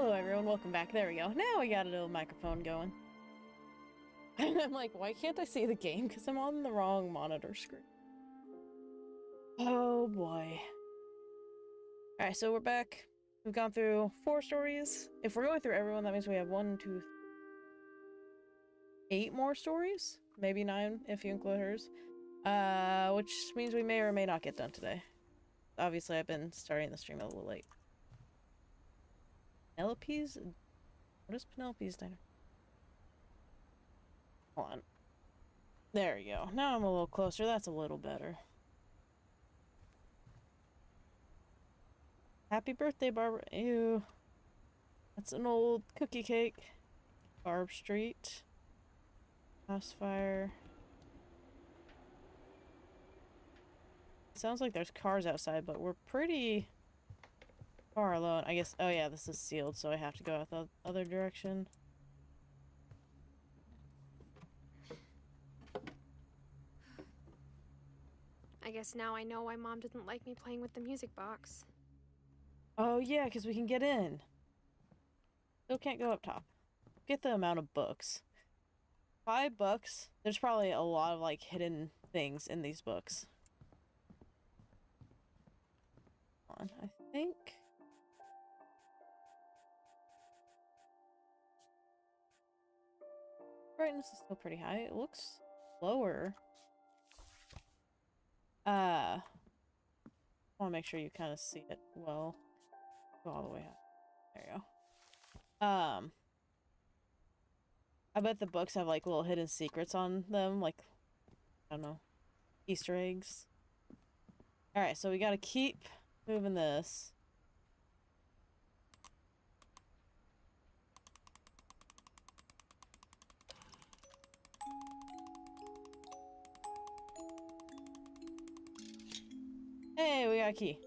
Hello everyone, welcome back. There we go. Now we got a little microphone going. And I'm like, why can't I see the game? Because I'm on the wrong monitor screen. Oh boy. Alright, so we're back. We've gone through 4 stories. If we're going through everyone, that means we have 8 more stories? Maybe 9 if you include hers. Which means we may or may not get done today. Obviously, I've been starting the stream a little late. Penelope's? What is Penelope's diner? Hold on. There we go. Now I'm a little closer. That's a little better. Happy birthday, Barbara. Ew. That's an old cookie cake. Barb Street. House fire. Sounds like there's cars outside, but we're pretty far alone. I guess, oh yeah, this is sealed, so I have to go out the other direction. I guess now I know why Mom didn't like me playing with the music box. Oh yeah, because we can get in. Still can't go up top. Get the amount of books. $5. There's probably a lot of like hidden things in these books. Hold on, I think. Brightness is still pretty high. It looks lower. I want to make sure you kind of see it well. Go all the way up. There you go. I bet the books have like little hidden secrets on them, like, I don't know, Easter eggs. Alright, so we gotta keep moving this. Hey, we got a key.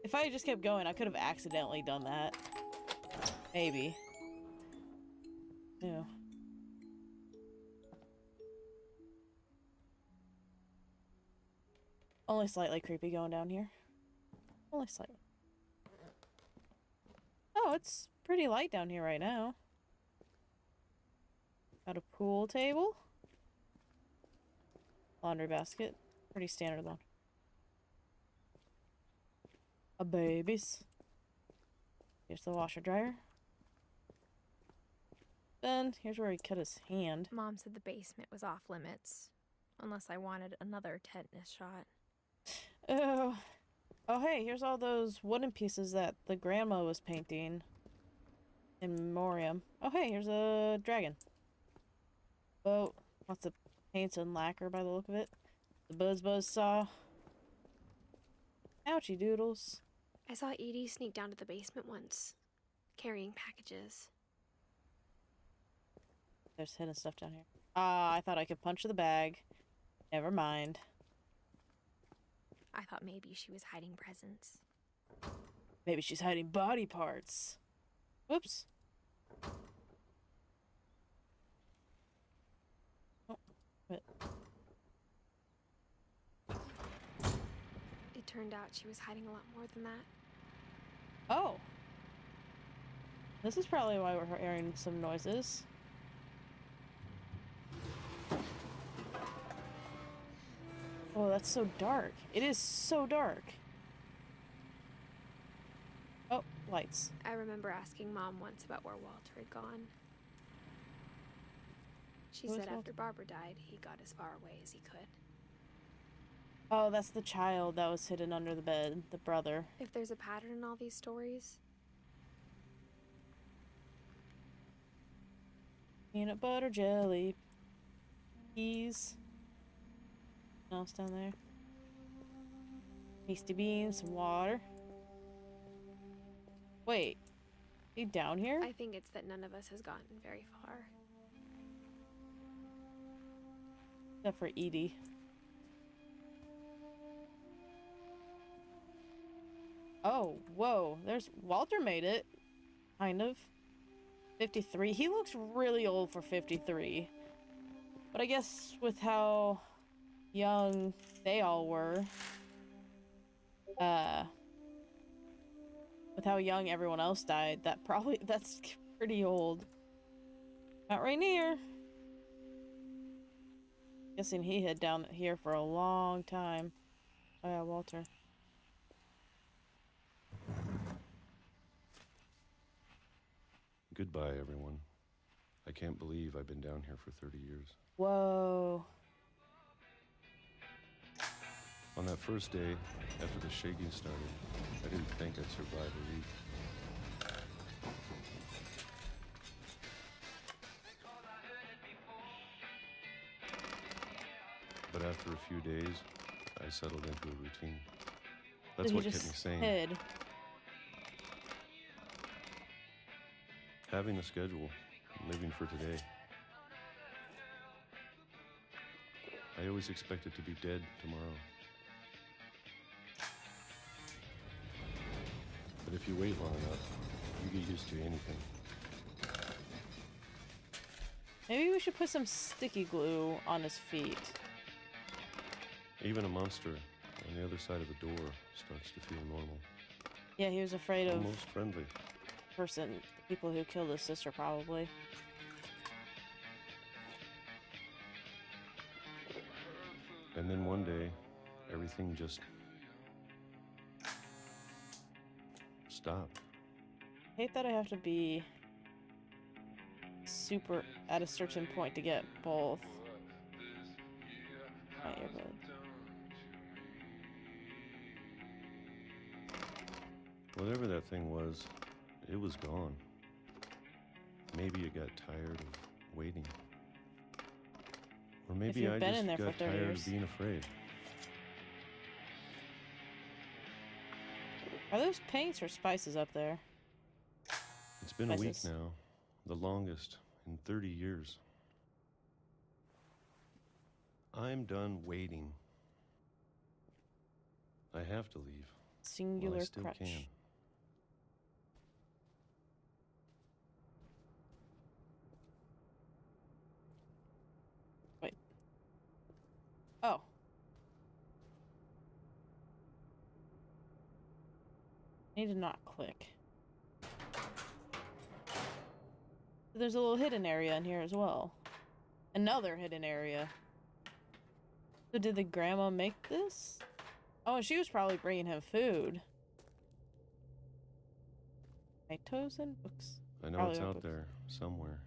If I just kept going, I could have accidentally done that. Maybe. Ew. Only slightly creepy going down here. Only slightly. Oh, it's pretty light down here right now. Got a pool table. Laundry basket. Pretty standard laundry. A baby's. Here's the washer dryer. Then here's where he cut his hand. Mom said the basement was off limits, unless I wanted another tetanus shot. Oh. Oh hey, here's all those wooden pieces that the grandma was painting in memoriam. Oh hey, here's a dragon. Oh, lots of paints and lacquer by the look of it. The buzz saw. Ouchie doodles. I saw Edie sneak down to the basement once, carrying packages. There's hidden stuff down here. Ah, I thought I could punch the bag. Never mind. I thought maybe she was hiding presents. Maybe she's hiding body parts. Whoops. Oh, but It turned out she was hiding a lot more than that. oh. This is probably why we're hearing some noises. Oh, that's so dark. It is so dark. Oh, lights. I remember asking Mom once about where Walter had gone. She Who is said after Walter? Barbara died, he got as far away as he could. Oh, that's the child that was hidden under the bed. The brother. If there's a pattern in all these stories, Peanut butter jelly. Peas. What else down there? Tasty beans, some water. Wait. He down here? I think it's that none of us has gotten very far. Except for Edie. Oh, whoa. There's Walter made it. Kind of. 53. He looks really old for 53. But I guess with how young they all were, With how young everyone else died, that's pretty old. Not Rainier. Guessing he hid down here for a long time. Oh yeah, Walter. Goodbye, everyone. I can't believe I've been down here for 30 years. Whoa. On that first day, after the shaking started, I didn't think I'd survive a week. But after a few days, I settled into a routine. That's what kept me sane. Hid. Having a schedule, living for today. I always expected to be dead tomorrow. But if you wait long enough, you get used to anything. Maybe we should put some sticky glue on his feet. Even a monster on the other side of the door starts to feel normal. Yeah, he was afraid of almost friendly. The people who killed his sister, probably. And then one day, everything just stopped. I hate that I have to be super at a certain point to get both my earbuds. Whatever that thing was, it was gone. Maybe it got tired of waiting. Or maybe I just got tired of being afraid. Are those paints or spices up there? It's been a week now, the longest in 30 years. I'm done waiting. I have to leave. Singular well, I still crutch. Can. Wait. Oh. I need to not click. There's a little hidden area in here as well. Another hidden area. So did the grandma make this? Oh, she was probably bringing him food. Tomatoes and books. I know Probably it's out books. there somewhere.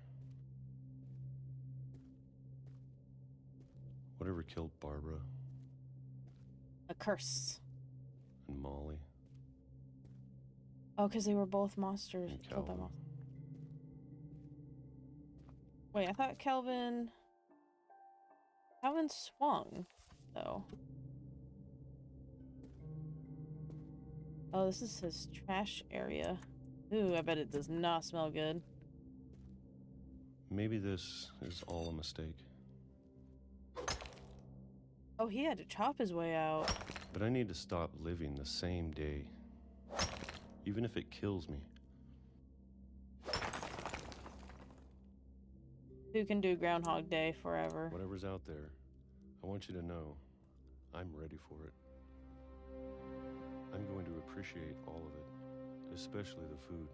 Whatever killed Barbara. A curse. And Molly. Oh, because they were both monsters. And Killed by Calvin. monsters. Wait, I thought Calvin swung, though. Oh, this is his trash area. Ooh, I bet it does not smell good. Maybe this is all a mistake. Oh, he had to chop his way out. But I need to stop living the same day. Even if it kills me. Who can do Groundhog Day forever? Whatever's out there, I want you to know I'm ready for it. I'm going to appreciate all of it, especially the food.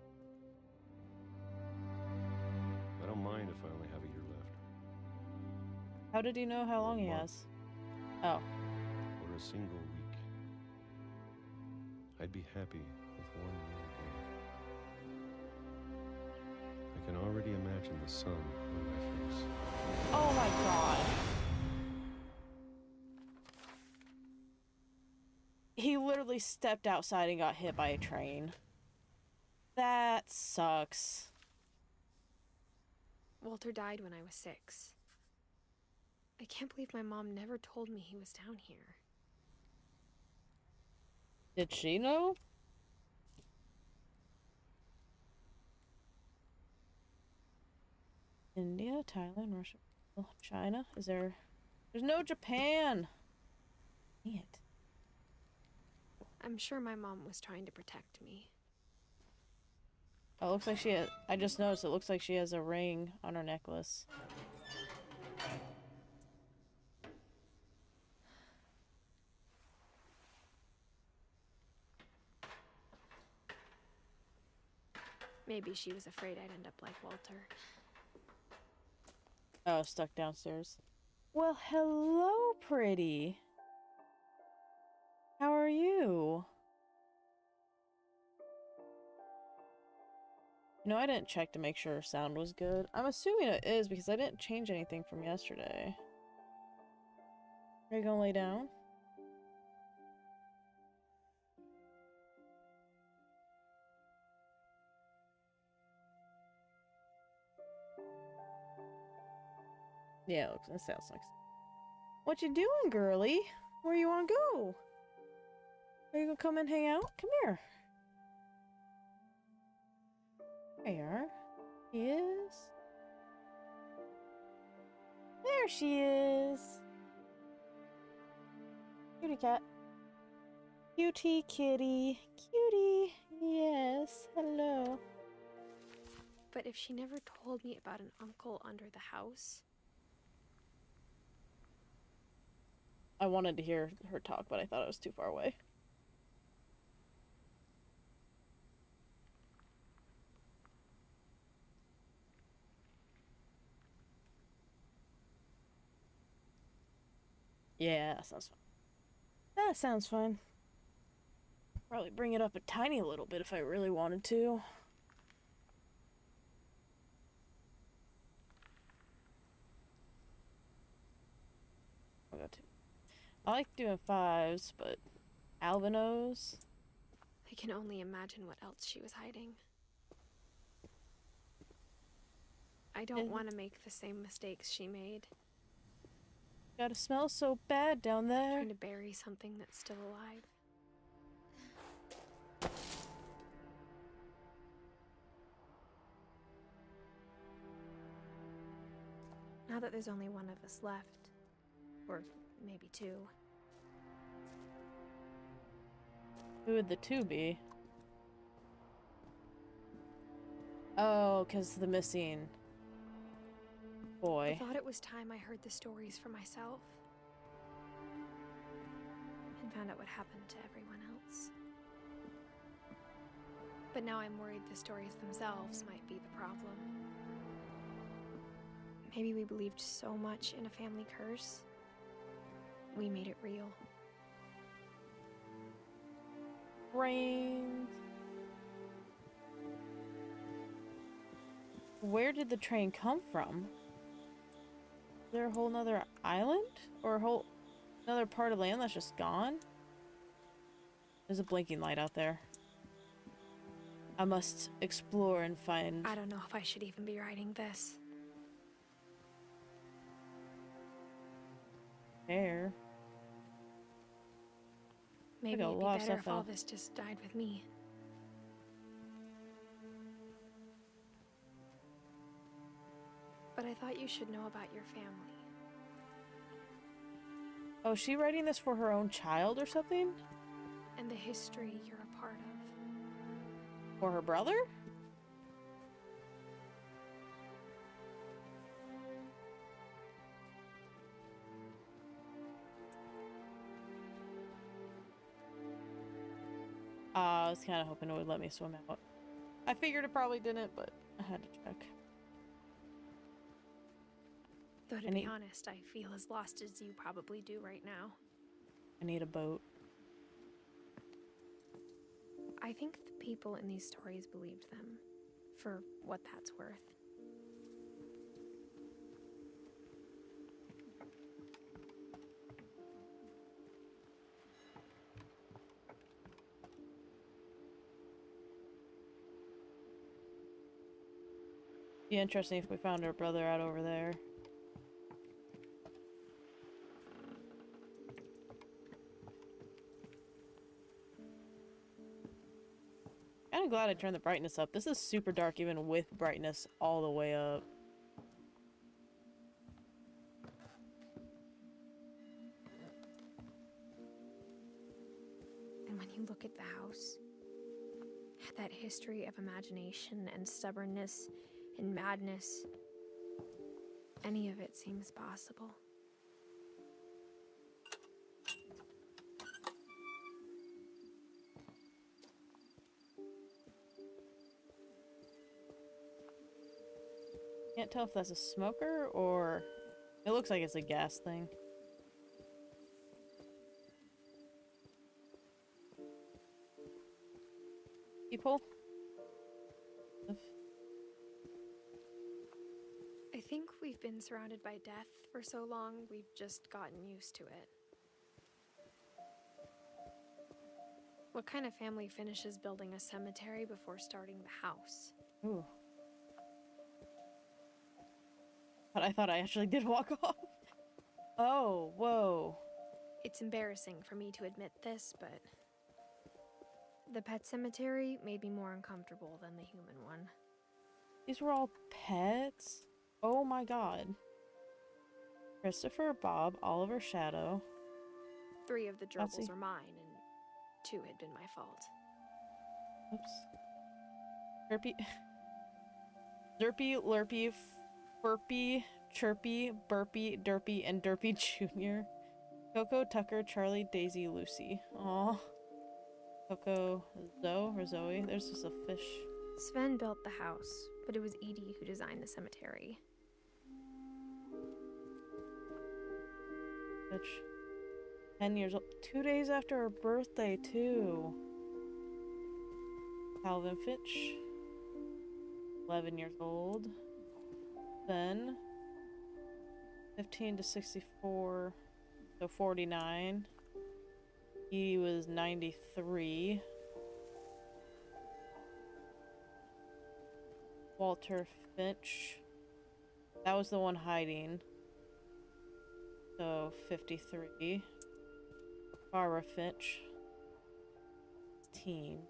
I don't mind if I only have a year left. How did he know how long he has? Oh. Or a single week. I'd be happy with one more day. I can already imagine the sun on my face. Oh my god. He literally stepped outside and got hit by a train. That sucks. Walter died when I was 6. I can't believe my mom never told me he was down here. Did she know? India, Thailand, Russia, China. There's no Japan. Dang it. I'm sure my mom was trying to protect me. Oh, it looks like I just noticed it looks like she has a ring on her necklace. Maybe she was afraid I'd end up like Walter. Oh, stuck downstairs. Well, hello, pretty. How are you? You know, I didn't check to make sure her sound was good. I'm assuming it is because I didn't change anything from yesterday. Are you gonna lay down? Yeah, that sounds like. What you doing, girly? Where you wanna go? Are you gonna come and hang out? Come here. There you are. She is. There she is. Cutie cat. Cutie kitty. Cutie. Yes. Hello. But if she never told me about an uncle under the house... I wanted to hear her talk, but I thought it was too far away. Yeah, that sounds fun. That sounds fun. Probably bring it up a tiny little bit if I really wanted to. I got two. I like doing 5s, but albinos. I can only imagine what else she was hiding. I don't want to make the same mistakes she made. Gotta smell so bad down there. Trying to bury something that's still alive. Now that there's only one of us left, or maybe 2. Who would the 2 be? Oh, because the missing boy. I thought it was time I heard the stories for myself. And found out what happened to everyone else. But now I'm worried the stories themselves might be the problem. Maybe we believed so much in a family curse, we made it real. Trains. Where did the train come from? Is there a whole nother island? Or a whole another part of land that's just gone? There's a blinking light out there. I must explore and find... I don't know if I should even be writing this. Air. Maybe got a it'd be lot of better stuff if all out. this just died with me. But I thought you should know about your family. Oh, is she writing this for her own child or something? And the history you're a part of. For her brother? I was kind of hoping it would let me swim out. I figured it probably didn't, but I had to check. Though to I be need- honest, I feel as lost as you probably do right now. I need a boat. I think the people in these stories believed them, for what that's worth. Be interesting if we found her brother out over there. Kind of glad I turned the brightness up. This is super dark even with brightness all the way up. And when you look at the house, that history of imagination and stubbornness and madness, any of it seems possible. Can't tell if that's a smoker or... It looks like it's a gas thing. People? I think we've been surrounded by death for so long, we've just gotten used to it. What kind of family finishes building a cemetery before starting the house? Ooh. But I thought I actually did walk off. Oh, whoa. It's embarrassing for me to admit this, but the pet cemetery made me more uncomfortable than the human one. These were all pets? Oh my god. Christopher, Bob, Oliver, Shadow. 3 of the Patsy. gerbils are mine, and 2 had been my fault. Oops. Derpy. Derpy, Lurpy, Burpy, Chirpy, Burpy, Derpy, and Derpy Jr. Coco, Tucker, Charlie, Daisy, Lucy. Aw. Coco, Zoe, or Zoe. There's just a fish. Sven built the house, but it was Edie who designed the cemetery. Bitch. 10 years old. 2 days after her birthday, too. Calvin Fitch. 11 years old. Then 15 to 64. So 49. He was 93. Walter Finch. That was the one hiding. So 53. Barbara Finch. 16.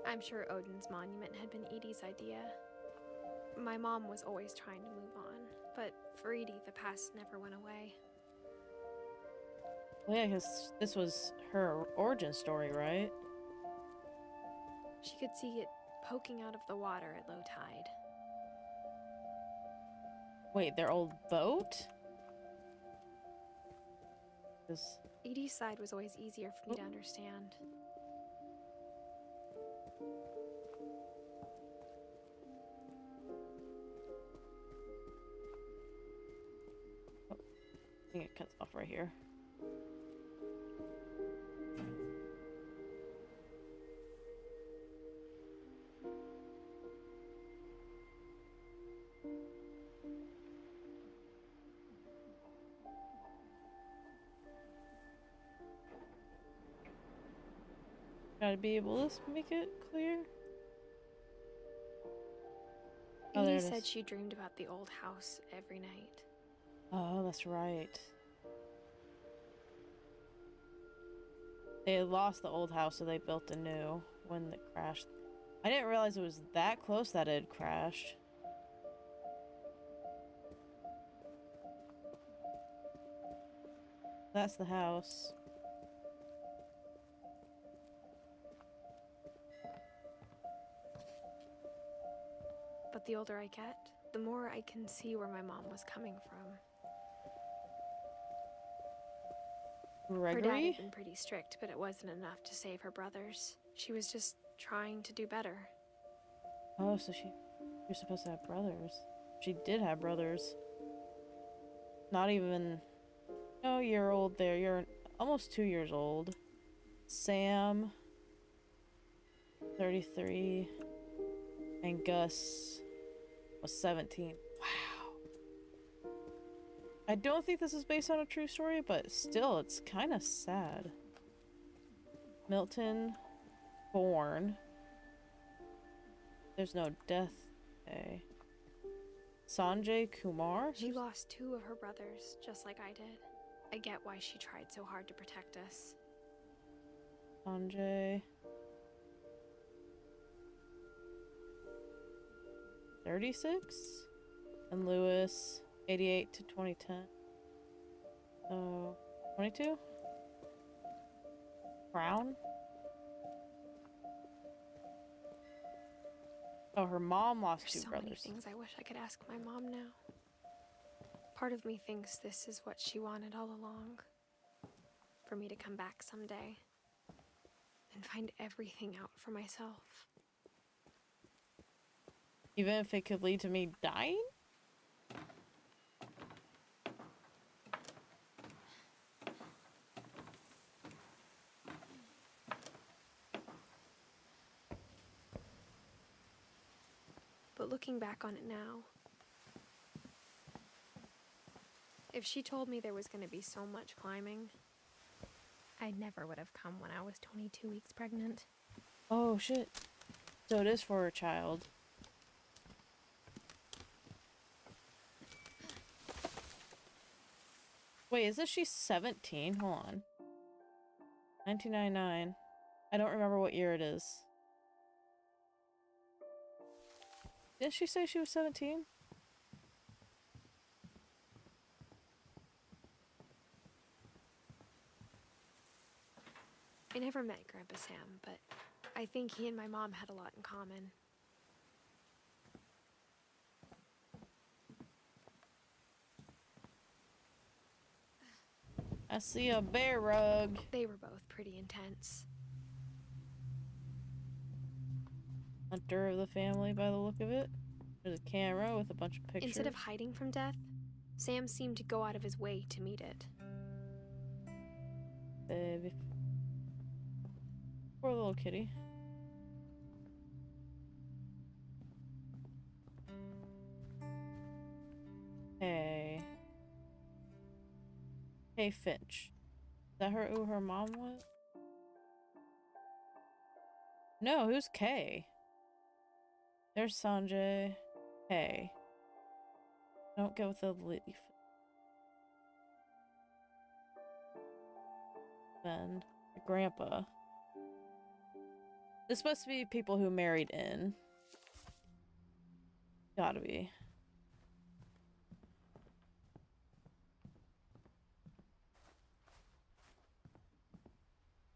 I'm sure Odin's monument had been Edie's idea. My mom was always trying to move on, but for Edie, the past never went away. Well, yeah, because this was her origin story, right? She could see it poking out of the water at low tide. Wait, their old boat? This... Edie's side was always easier for me to understand. I think it cuts off right here. Gotta be able to make it clear. Oh, there Edie it said is. she dreamed about the old house every night. Oh, that's right. They had lost the old house, so they built a new when it crashed. I didn't realize it was that close that it had crashed. That's the house. But the older I get, the more I can see where my mom was coming from. Her dad Gregory? had been pretty strict, but it wasn't enough to save her brothers. She was just trying to do better. Oh, so you're supposed to have brothers. She did have brothers. Not even... Oh, you're old there. You're almost 2 years old. Sam... 33. And Gus... was 17. Wow. I don't think this is based on a true story, but still, it's kind of sad. Milton... born... There's no death day. Sanjay Kumar? She lost 2 of her brothers, just like I did. I get why she tried so hard to protect us. Sanjay. 36? And Lewis, 88 to 2010. So, 22? Brown? Oh, her mom lost There's 2 so brothers. many things I wish I could ask my mom now. Part of me thinks this is what she wanted all along. For me to come back someday and find everything out for myself. Even if it could lead to me dying? But looking back on it now, if she told me there was going to be so much climbing, I never would have come when I was 22 weeks pregnant. Oh shit. So it is for a child. Wait, isn't she 17? Hold on. 1999. I don't remember what year it is. Didn't she say she was 17? I never met Grandpa Sam, but I think he and my mom had a lot in common. I see a bear rug. They were both pretty intense. Hunter of the family by the look of it. There's a camera with a bunch of pictures. Instead of hiding from death, Sam seemed to go out of his way to meet it. Baby. Poor little kitty. Hey. Hey, Finch. Is that who her mom was? No, who's Kay? There's Sanjay. Hey. Don't get with the leaf. Ben. Your grandpa. This must be people who married in. Gotta be.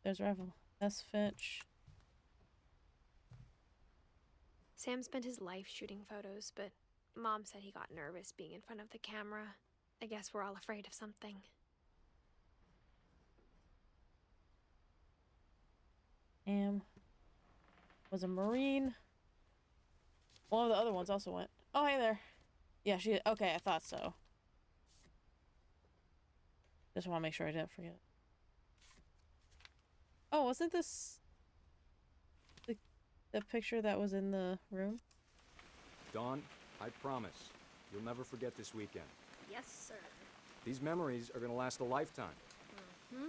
There's Revel. That's Finch. Sam spent his life shooting photos, but Mom said he got nervous being in front of the camera. I guess we're all afraid of something. Sam was a Marine. One of the other ones also went. Oh, hey there. Yeah, she... Okay, I thought so. Just want to make sure I didn't forget. Oh, wasn't this... the picture that was in the room? Dawn, I promise, you'll never forget this weekend. Yes, sir. These memories are gonna last a lifetime. Mm-hmm.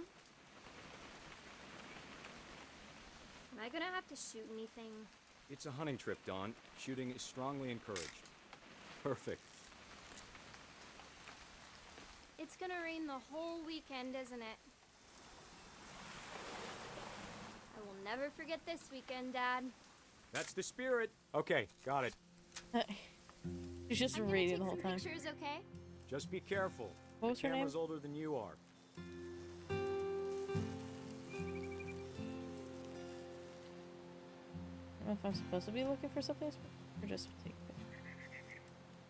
Am I gonna have to shoot anything? It's a hunting trip, Dawn. Shooting is strongly encouraged. Perfect. It's gonna rain the whole weekend, isn't it? I will never forget this weekend, Dad. That's the spirit. Okay, got it. She's just I'm reading the gonna whole take some time. pictures, okay? Just be careful. What was the her name? camera's older than you are. I don't know if I'm supposed to be looking for something or just take pictures.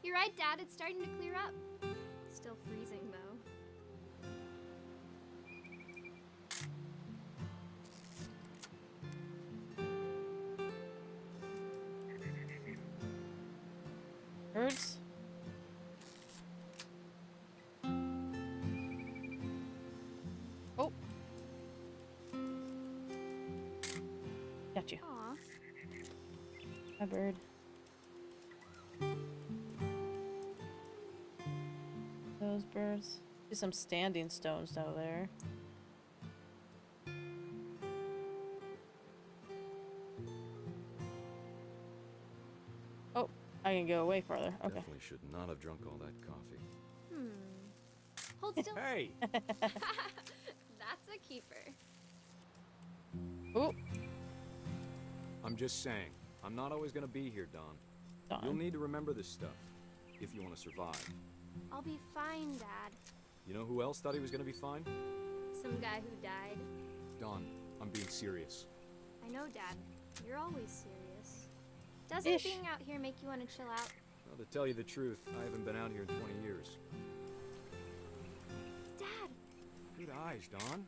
You're right, Dad. It's starting to clear up. Still freezing, though. Birds? Oh. Got you. Aw. A bird. Those birds. See some standing stones down there. Oh, I can go way farther. Okay. Definitely should not have drunk all that coffee. Hold still. Hey! That's a keeper. Oh, I'm just saying, I'm not always gonna be here, Dawn. You'll Dawn. need to remember this stuff, if you want to survive. I'll be fine, Dad. You know who else thought he was gonna be fine? Some guy who died. Dawn, I'm being serious. I know, Dad. You're always serious. Doesn't Ish. being out here make you want to chill out? Well, to tell you the truth, I haven't been out here in 20 years. Dad! Good eyes, Dawn.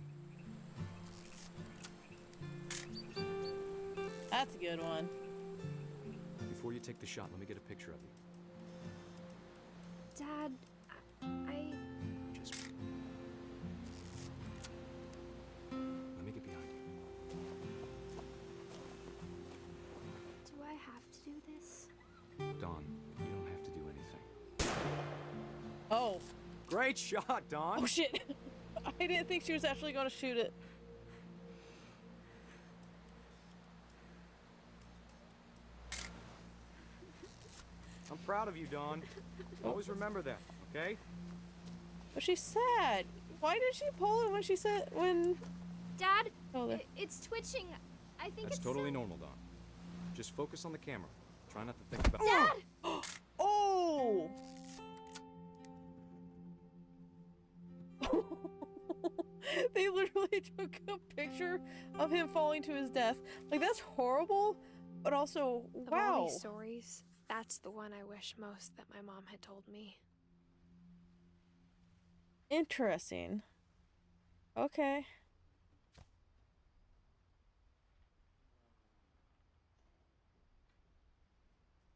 That's a good one. Before Before you take the shot, let me get a picture of you. Dad, I... Just wait. Let me get behind you. Do I have to do this? Dawn, you don't have to do anything. Oh. Great shot, Dawn! Oh shit. I didn't think she was actually going to shoot it. I'm proud of you, Dawn. Always remember that, okay? But she's sad. Why did she pull it when she said when? Dad, Oh, there. it's twitching. I think That's it's totally some- normal, Dawn. Just focus on the camera. Try not to think about Dad! Oh! They literally took a picture of him falling to his death. Like, that's horrible, but also, Of wow. all these stories, that's the one I wish most that my mom had told me. Interesting. Okay.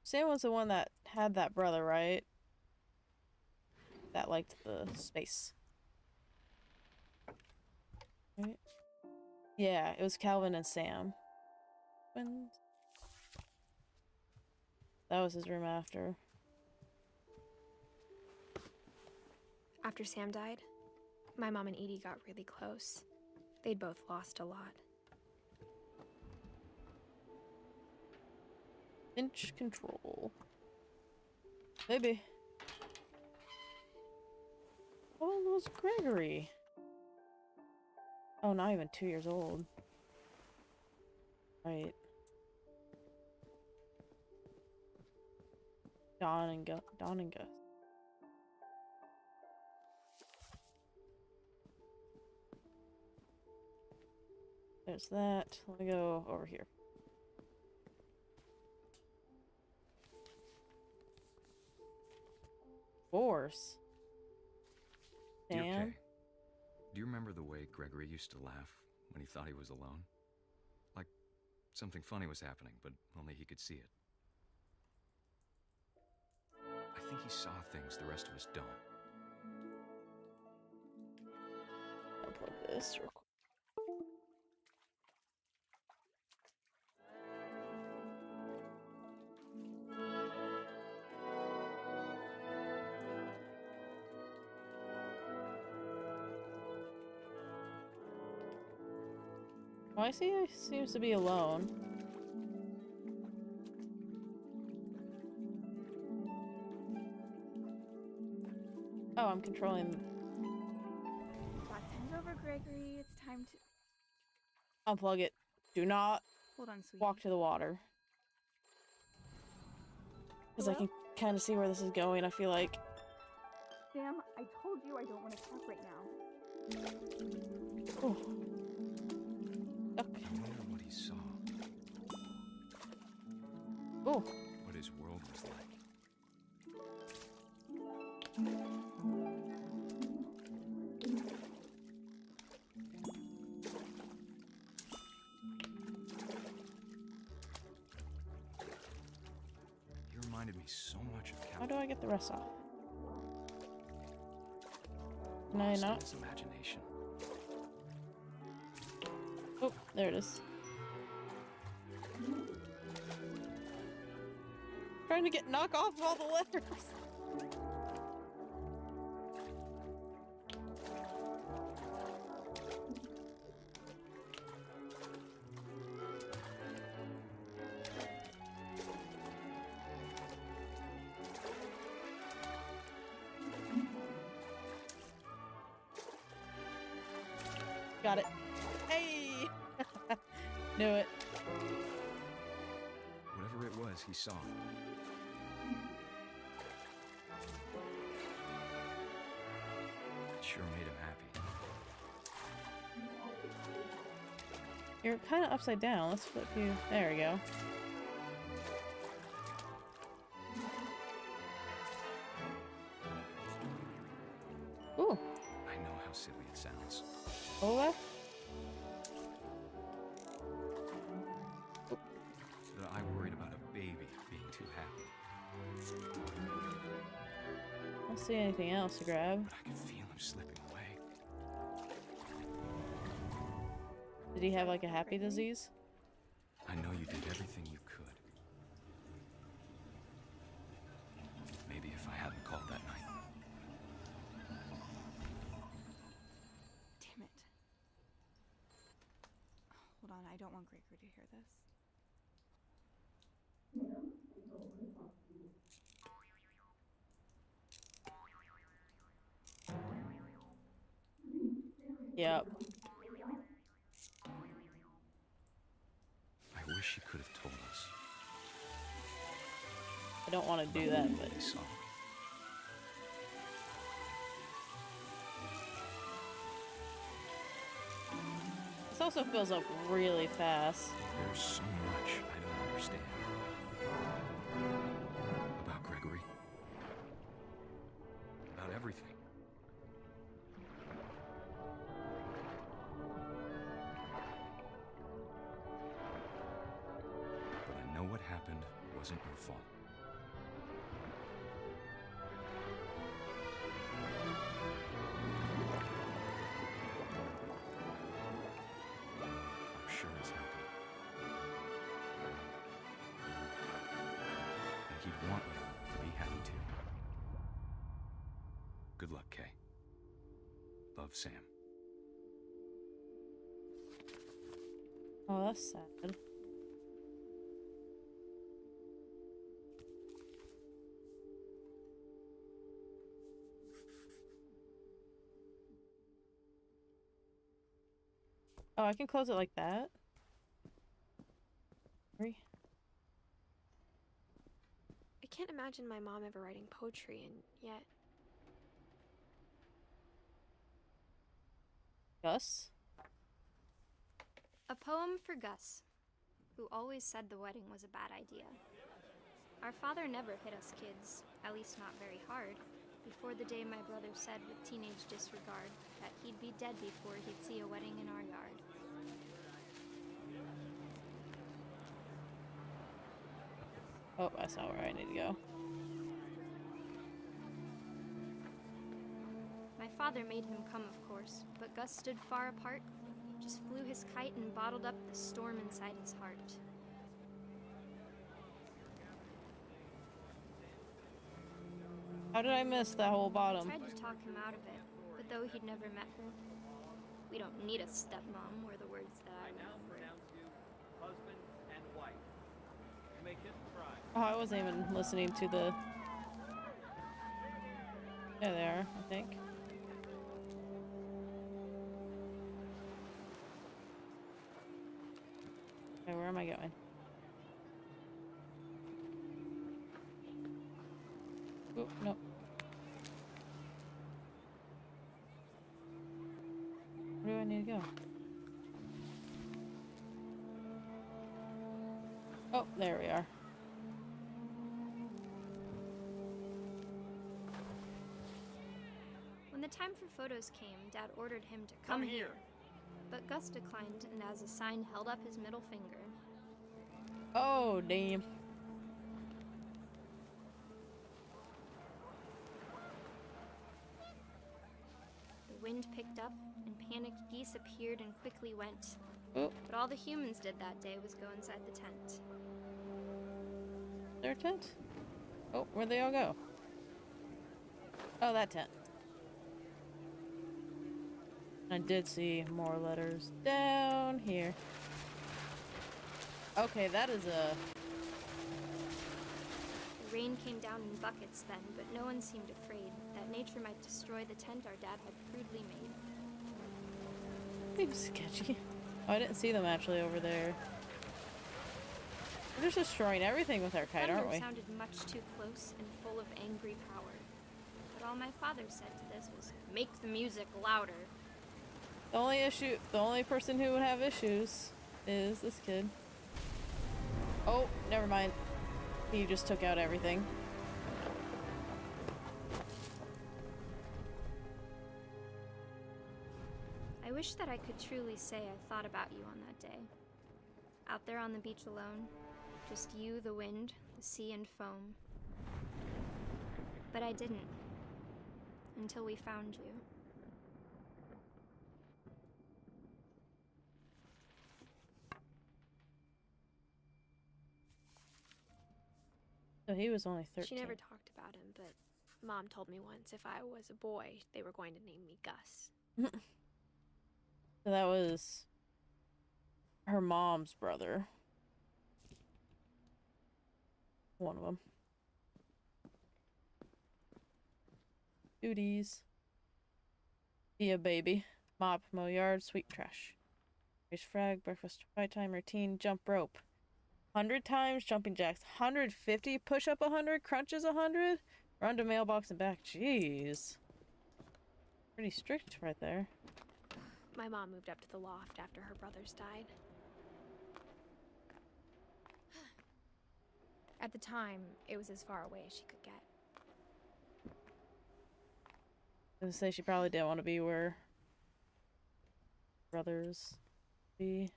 Sam was the one that had that brother, right? That liked the space. Right? Yeah, it was Calvin and Sam. Twins. That was his room after. After Sam died, my mom and Edie got really close. They'd both lost a lot. Inch control. Maybe. Oh, it was Gregory. Oh, not even 2 years old. Right. Don and Gus. There's that. Let me go over here. Force. Dear Sam? Kay, do you remember the way Gregory used to laugh when he thought he was alone? Like something funny was happening, but only he could see it. I think he saw things the rest of us don't. I'll put this real quick. Why he seems to be alone? Oh, I'm controlling. That time's over, Gregory. It's time to... Unplug it. Do not Hold on, sweetie. walk to the water. Because I Hello? can kind of see where this is going, I feel like. Sam, I told you I don't want to talk right now. Oh. Duck. I wonder what he saw, Oh. what his world was like. He reminded me so much of How Cal. do I get the rest off? Can I Lost in not? his imagination. Oh, there it is. Trying to get knock off all the letters. Got it. Hey! Knew it. Whatever it was, he saw. It sure made him happy. You're kind of upside down. Let's flip you. There we go. Ooh. I know how silly it sounds. Ola? But I worried about a baby being too don't see anything else to grab. But I could feel him slipping away. Did he have like a happy disease? I know you did everything you could. Maybe if I hadn't called that night. Damn it. Hold on, I don't want Gregory to hear this. Yep. I wish he could have told us. I don't want to do that, but He saw. this also fills up really fast. There's so much I don't understand. About Gregory. About everything. But I know what happened wasn't your fault. I'm sure he's happy. And he'd want you to be happy too. Good luck, Kay. Love, Sam. Oh, that's sad. Oh, I can close it like that? Sorry. I can't imagine my mom ever writing poetry, and yet Gus? A poem for Gus, who always said the wedding was a bad idea. Our father never hit us kids, at least not very hard, before the day my brother said with teenage disregard that he'd be dead before he'd see a wedding in our yard. Oh, that's not where I need to go. My father made him come, of course, but Gus stood far apart, just flew his kite and bottled up the storm inside his heart. How did I miss that whole bottom? Tried to talk him out of it, but though he'd never met her, we don't need a stepmom, were the words that I remember. Husband and wife. You may kiss the bride. Oh, I wasn't even listening to the... There they are, I think. Okay, where am I going? Oh, no. Where do I need to go? Oh, there we are. When the time for photos came, Dad ordered him to come here. But Gus declined and as a sign held up his middle finger. Oh, damn. The wind picked up and panicked geese appeared and quickly went. Oh, But all the humans did that day was go inside the tent. their tent? Oh, where'd they all go? Oh, that tent. I did see more letters down here. Okay, that is a... The rain came down in buckets then, but no one seemed afraid that nature might destroy the tent our dad had crudely made. Seems sketchy. Oh, I didn't see them actually over there. We're just destroying everything with our kite, Thunder aren't we? sounded much too close and full of angry power. But all my father said to this was, "Make the music louder." The only person who would have issues is this kid. Oh, never mind. He just took out everything. I wish that I could truly say I thought about you on that day. Out there on the beach alone, just you, the wind, the sea, and foam. But I didn't. until we found you. So he was only 13. She never talked about him, but Mom told me once if I was a boy, they were going to name me Gus. So that was her mom's brother. One of them. Duties. Be a baby. Mop, mow yard, sweep trash. Raise frag, breakfast, fight time, routine, jump rope. 100 times, jumping jacks. 150, push up 100, crunches 100, run to mailbox and back. Jeez. Pretty strict right there. My mom moved up to the loft after her brothers died. At the time, it was as far away as she could get. I was gonna say she probably didn't want to be where brothers be.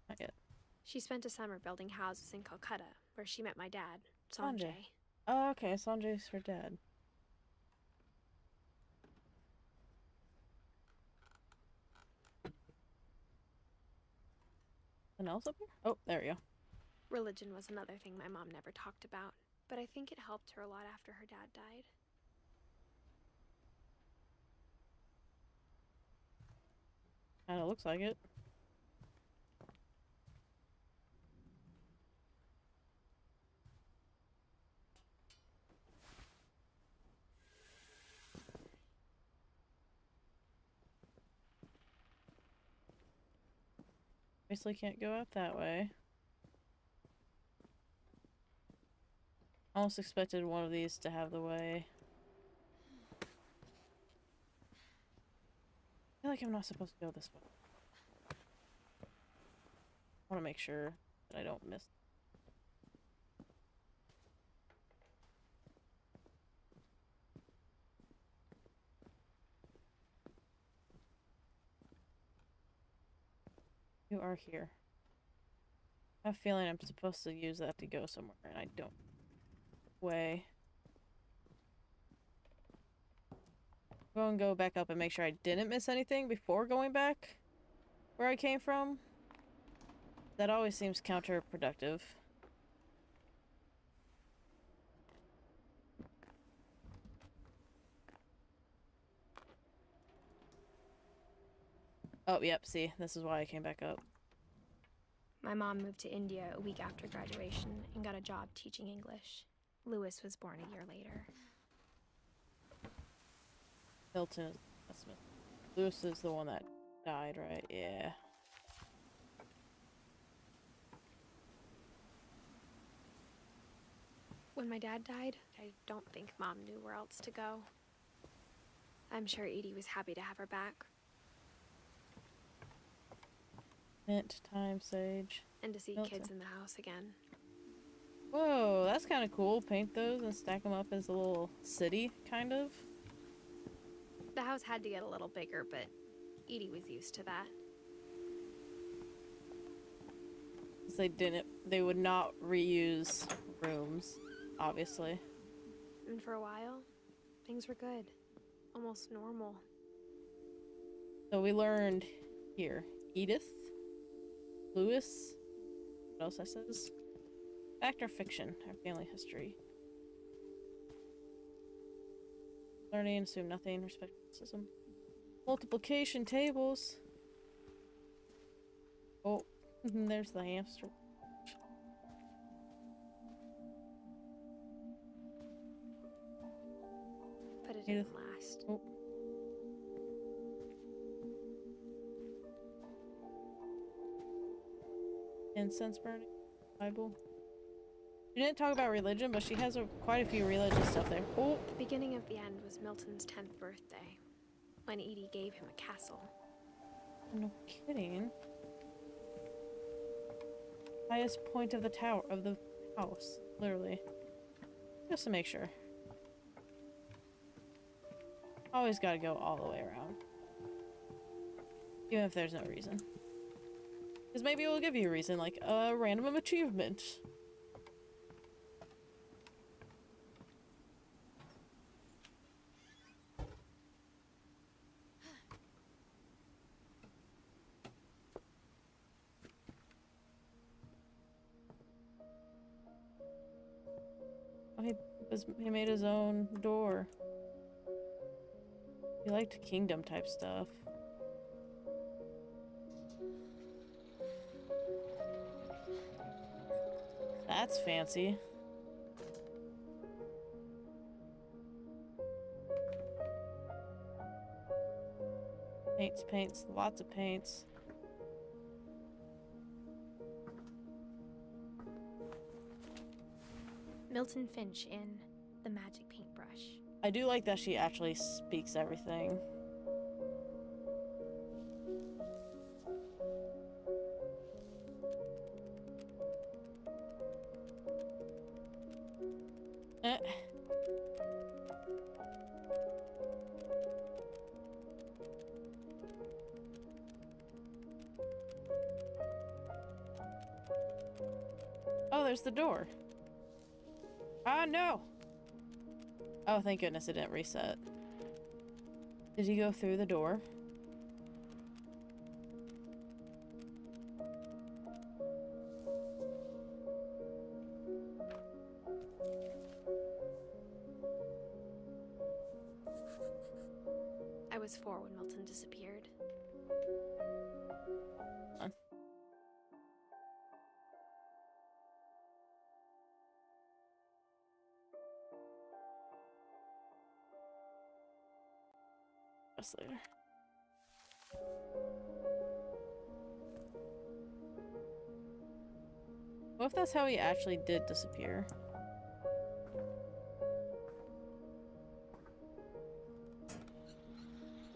Not yet. She spent a summer building houses in Calcutta, where she met my dad, Sanjay. Sanjay. Oh, okay. Sanjay's her dad. Anything else up here? Oh, there we go. Religion was another thing my mom never talked about, but I think it helped her a lot after her dad died. Kinda looks like it. Obviously can't go out that way. Almost expected one of these to have the way. I feel like I'm not supposed to go this way. I want to make sure that I don't miss. You are here. I have a feeling I'm supposed to use that to go somewhere, and I don't. Way. Go and go back up and make sure I didn't miss anything before going back where I came from. That always seems counterproductive. Oh, yep, see, this is why I came back up. My mom moved to India a week after graduation and got a job teaching English. Lewis was born a year later. Milton is Lewis is the one that died, right? Yeah. When my dad died, I don't think Mom knew where else to go. I'm sure Edie was happy to have her back. Mint, thyme, sage. And to see Milton. kids in the house again. Whoa, that's kind of cool. Paint those and stack them up as a little city, kind of. The house had to get a little bigger, but Edie was used to that. They would not reuse rooms, obviously. And for a while, things were good. Almost normal. So we learned here, Edith, Lewis, what else I says? Fact or fiction, our family history. Learning, assume nothing, respect racism. Multiplication tables. Oh, there's the hamster. But it Edith. didn't last. Oh. Incense burning, Bible. She didn't talk about religion, but she has quite a few religious stuff there. Oh, The beginning of the end was Milton's 10th birthday, when Edie gave him a castle. no kidding. Highest point of the tower of the house, literally. Just to make sure. Always gotta go all the way around. Even if there's no reason. Because maybe it will give you a reason, like a random achievement. he made his own door. He liked kingdom type stuff. That's fancy. Paints, lots of paints. Milton Finch in The Magic Paintbrush. I do like that she actually speaks everything. Oh, there's the door. Ah, no! Oh, thank goodness it didn't reset. Did he go through the door? I was 4 when Milton disappeared. Later. What if that's how he actually did disappear?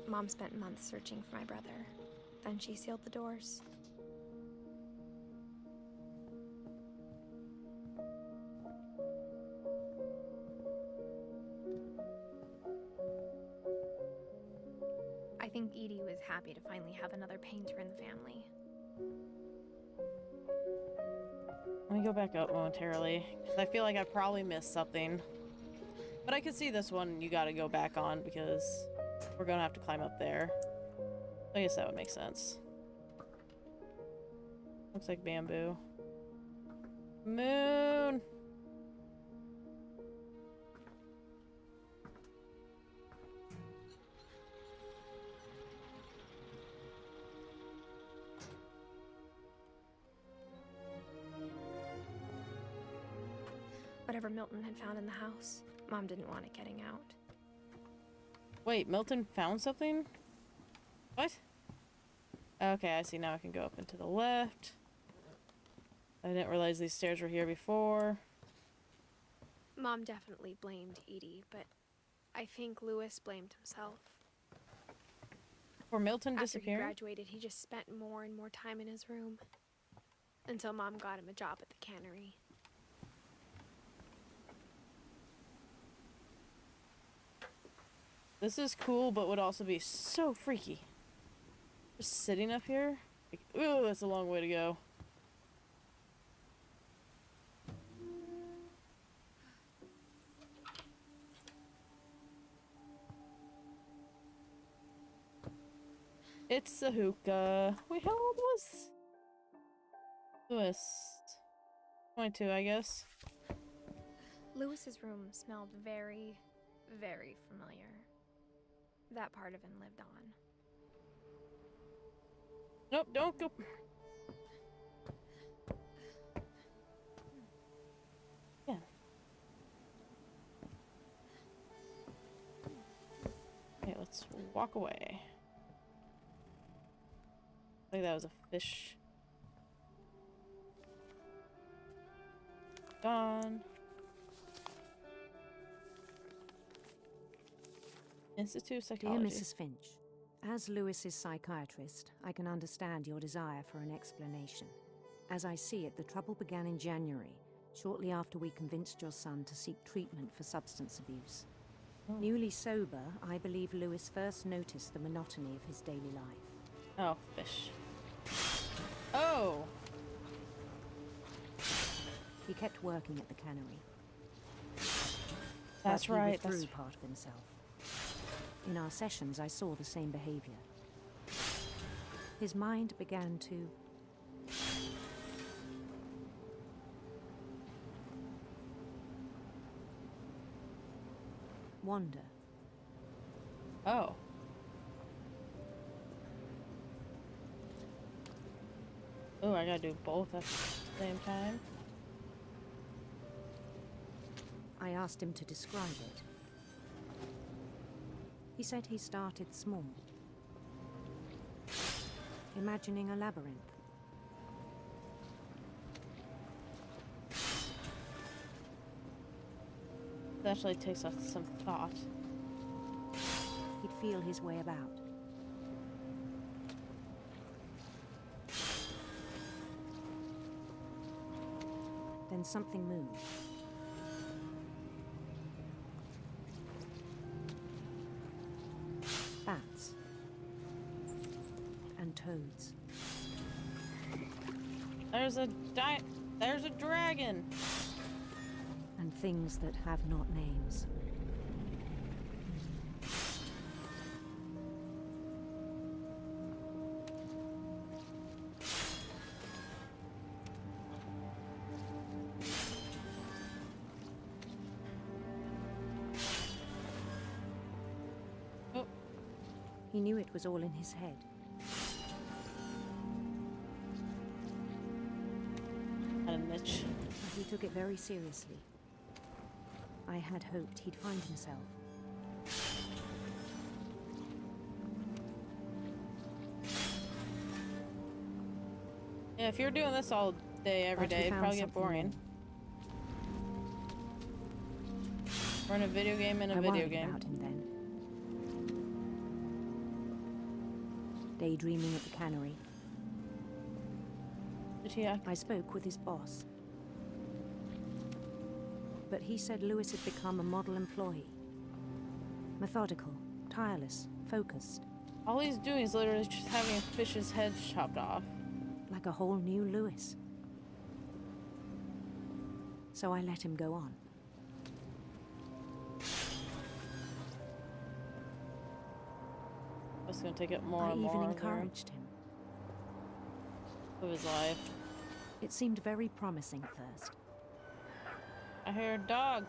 Mom spent months searching for my brother. Then she sealed the doors. I think Edie was happy to finally have another painter in the family. Let me go back up momentarily, because I feel like I probably missed something. But I could see this one you gotta go back on, because we're gonna have to climb up there. I guess that would make sense. Looks like bamboo. Moon! Whatever Milton had found in the house, Mom didn't want it getting out. Wait, Milton found something? What? Okay, I see. Now I can go up and to the left. I didn't realize these stairs were here before. Mom definitely blamed Edie, but I think Lewis blamed himself. For Milton After disappearing? he graduated, he just spent more and more time in his room. Until Mom got him a job at the cannery. This is cool, but would also be so freaky. Just sitting up here? Like, ooh, that's a long way to go. It's a hookah. Wait, how old was Lewis? 22, I guess. Lewis's room smelled very, very familiar. That part of him lived on. Nope, don't go. Yeah. Okay, let's walk away. I think that was a fish. Gone. Institute of Dear Psychology. Mrs. Finch, as Lewis's psychiatrist, I can understand your desire for an explanation. As I see it, the trouble began in January, shortly after we convinced your son to seek treatment for substance abuse. Newly sober, I believe Lewis first noticed the monotony of his daily life. Oh, fish. Oh! He kept working at the cannery. That's but right. He withdrew part of himself. In our sessions, I saw the same behavior. His mind began to... wander. Oh. Oh, I gotta do both at the same time. I asked him to describe it. He said he started small, imagining a labyrinth. It actually takes us some thought. He'd feel his way about. Then something moved. Bats. And toads. There's a dragon! And things that have not names. Oh. He knew it was all in his head. Had a niche. But he took it very seriously. I had hoped he'd find himself. Yeah, if you're doing this all day, every But we day, it'd found probably get something boring. We're in a video game in a I video worried game. about him then. Daydreaming at the cannery, Did he act? I spoke with his boss. But he said Lewis had become a model employee. Methodical, tireless, focused. All he's doing is literally just having a fish's head chopped off. Like a whole new Lewis. So I let him go on. It's gonna take it more I and even more encouraged him. of his life. It seemed very promising at first. I hear a dog.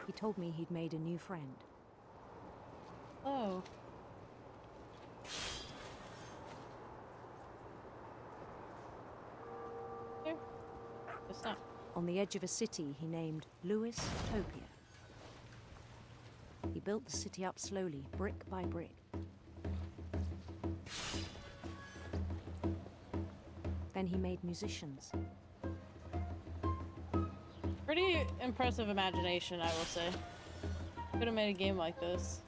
He told me he'd made a new friend. Oh. Here. It's not. On the edge of a city he named Lewis Topia. He built the city up slowly, brick by brick. Then he made musicians. Pretty impressive imagination, I will say. Could have made a game like this.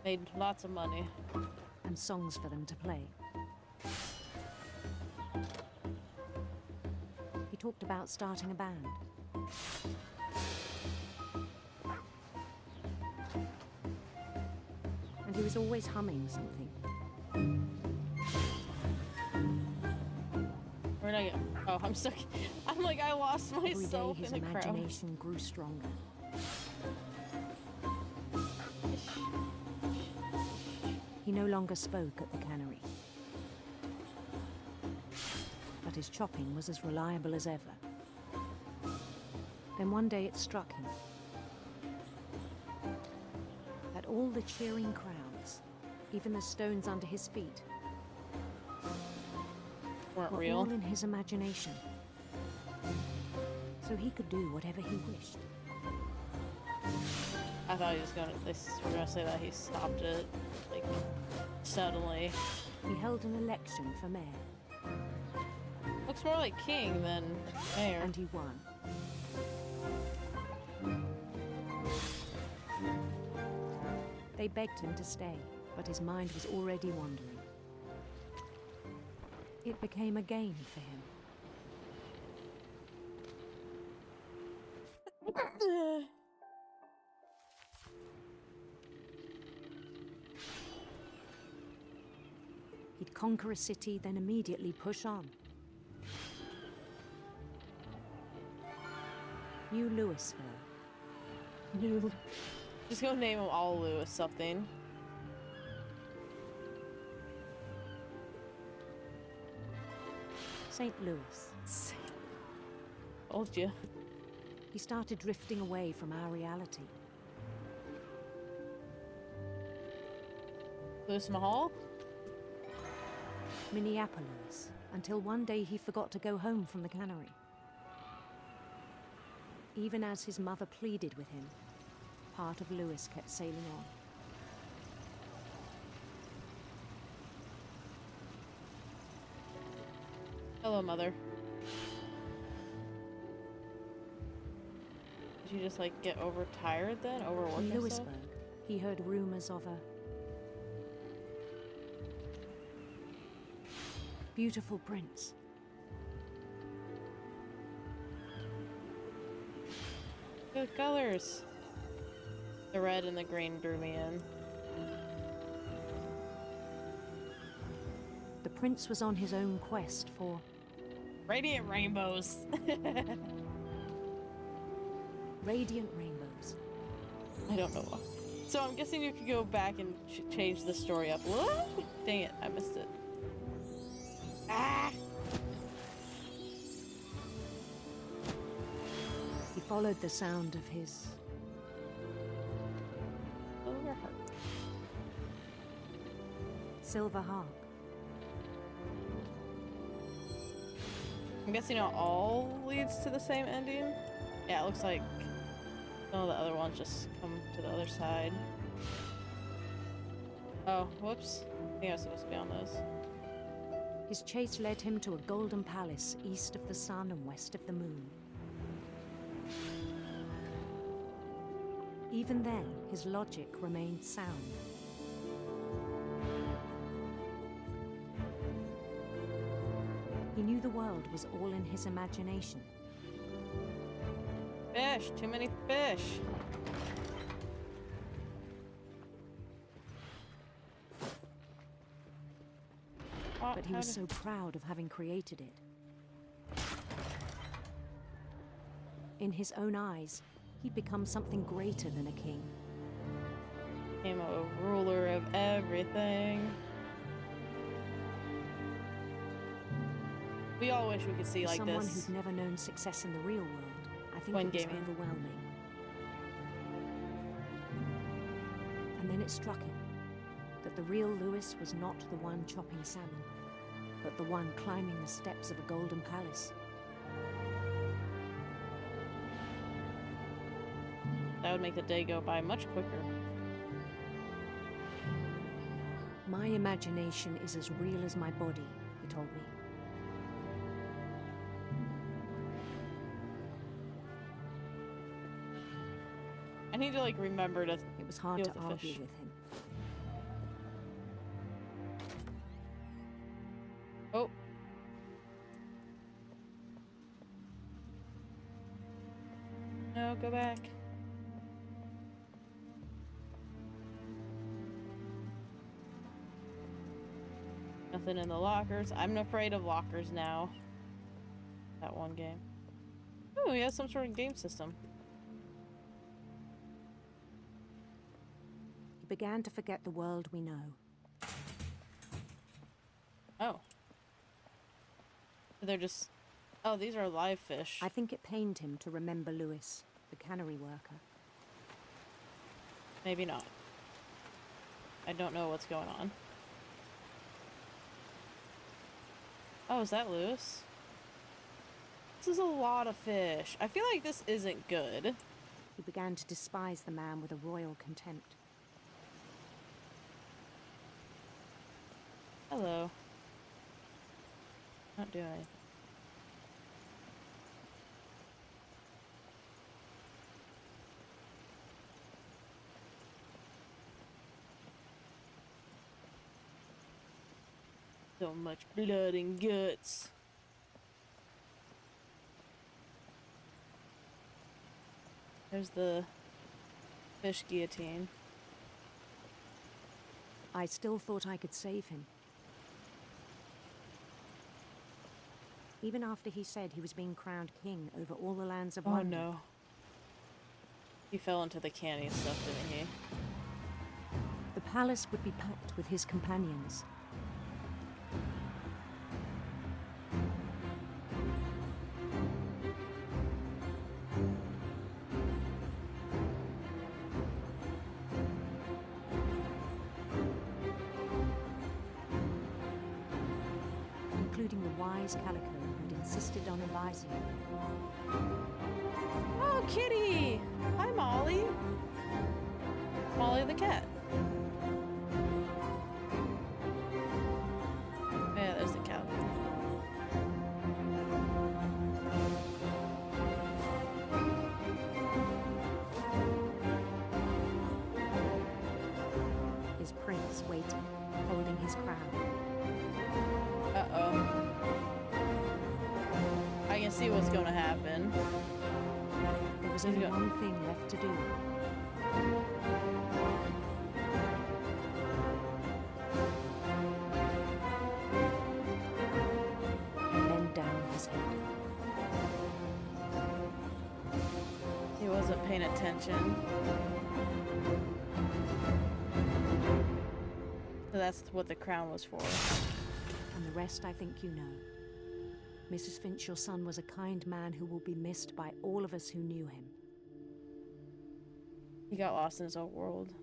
Made lots of money. And songs for them to play. He talked about starting a band. And he was always humming something. Where'd I go? Oh, I'm stuck. I'm like, I lost Every day myself his in the crowd. imagination grew stronger. He no longer spoke at the cannery. But his chopping was as reliable as ever. Then one day it struck him that all the cheering crowds, even the stones under his feet, Weren't were real. all in his imagination. So he could do whatever he wished. I thought he was gonna. They were gonna say that he stopped it, like suddenly. He held an election for mayor, Looks more like king than mayor. and he won. They begged him to stay, but his mind was already wandering. It became a game for him. He'd conquer a city, then immediately push on. New Louisville. New. Just go name them all Lewis something. St. Louis. Told you. He started drifting away from our reality. Louis Mahal? Minneapolis, until one day he forgot to go home from the cannery. Even as his mother pleaded with him, part of Louis kept sailing on. Hello, Mother. Did you just, like, get overtired then? Overwork In yourself? Lewisburg, he heard rumors of a beautiful prince. Good colors. The red and the green drew me in. The prince was on his own quest for Radiant rainbows. radiant rainbows. I don't know. So I'm guessing you could go back and change the story up. What? Dang it, I missed it. Ah! He followed the sound of his Overheart. silver harp. I'm guessing it all leads to the same ending. Yeah, it looks like some of the other ones just come to the other side. Oh, whoops. I think I was supposed to be on those. His chase led him to a golden palace east of the sun and west of the moon. Even then, his logic remained sound. He knew the world was all in his imagination. Fish! Too many fish! Oh, But he was so proud of having created it. In his own eyes, he'd become something greater than a king. Became a ruler of everything. We all wish we could see For like someone this. who'd never known success in the real world, I think When it was gaming. overwhelming. And then it struck him that the real Louis was not the one chopping salmon, but the one climbing the steps of a golden palace. That would make the day go by much quicker. My imagination is as real as my body, he told me. I need to like remember to. It was hard Deal to with the argue fish. with him. Oh. No, go back. Nothing in the lockers. I'm afraid of lockers now. That one game. Oh, he has some sort of game system. He began to forget the world we know. Oh. They're just... Oh, these are live fish. I think it pained him to remember Louis, the cannery worker. Maybe not. I don't know what's going on. Oh, is that Lewis? This is a lot of fish. I feel like this isn't good. He began to despise the man with a royal contempt. Hello. Not doing anything. So much blood and guts. There's the fish guillotine. I still thought I could save him. Even after he said he was being crowned king over all the lands of Oh London. no. He fell into the canny stuff, didn't he? The palace would be packed with his companions. including the wise Calico who'd insisted on advising them. Oh, kitty! Hi, Molly. Molly the cat. Yeah, there's the cow. His prince waited, holding his crown. Uh-oh. I can see what's gonna happen. There was only one thing left to do. Bend down his head. He wasn't paying attention. So that's what the crown was for. And the rest I think you know. Mrs. Finch, your son was a kind man who will be missed by all of us who knew him. He got lost in his own world.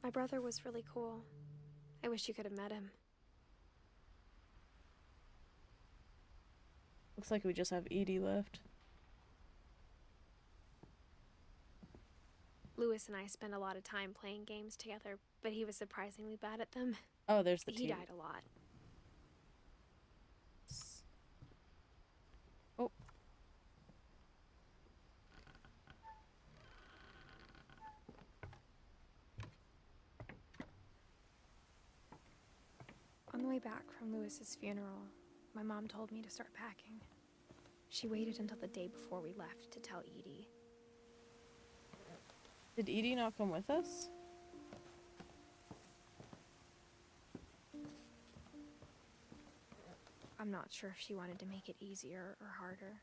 My brother was really cool. I wish you could have met him. Looks like we just have Edie left. Lewis and I spent a lot of time playing games together, but he was surprisingly bad at them. Oh, there's the He TV. died a lot. Oh. On the way back from Lewis's funeral, my mom told me to start packing. She waited until the day before we left to tell Edie. Did Edie not come with us? I'm not sure if she wanted to make it easier or harder.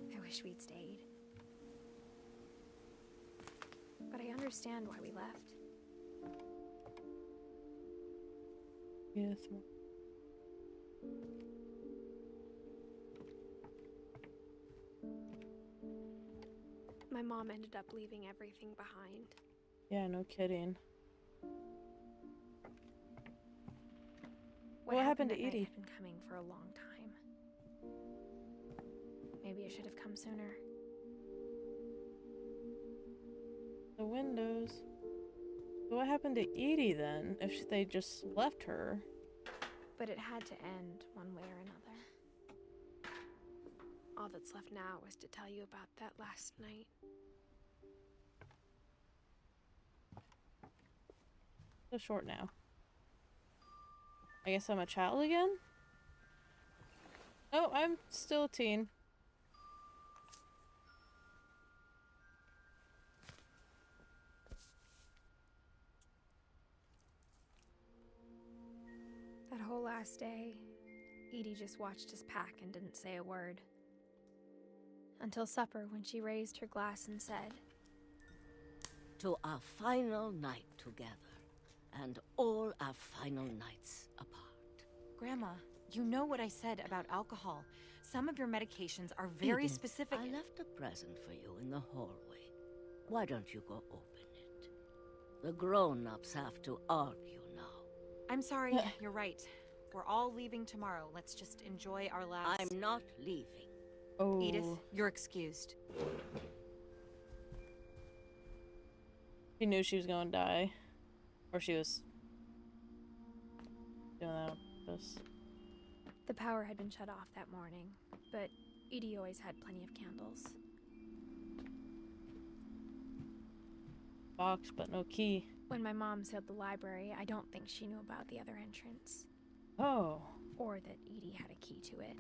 I wish we'd stayed. But I understand why we left. Edith. My mom ended up leaving everything behind. Yeah, no kidding. What happened to that night Edie? had been coming for a long time. Maybe it should have come sooner. The windows. So what happened to Edie then, if they just left her? But it had to end one way or another. All that's left now is to tell you about that last night. So short now. I guess I'm a child again? Oh, I'm still a teen. That whole last day, Edie just watched us pack and didn't say a word. Until supper, when she raised her glass and said, "To our final night together, and all our final nights apart." Grandma, you know what I said about alcohol. Some of your medications are very Edith, specific. I left a present for you in the hallway. Why don't you go open it? The grown-ups have to argue now. I'm sorry, you're right. We're all leaving tomorrow. Let's just enjoy our last... I'm not leaving. Oh. Edith, you're excused. She knew she was gonna die. Or she was doing that on purpose. the power had been shut off that morning, but Edie always had plenty of candles. Box, but no key. When my mom sealed the library, I don't think she knew about the other entrance. Oh. Or that Edie had a key to it.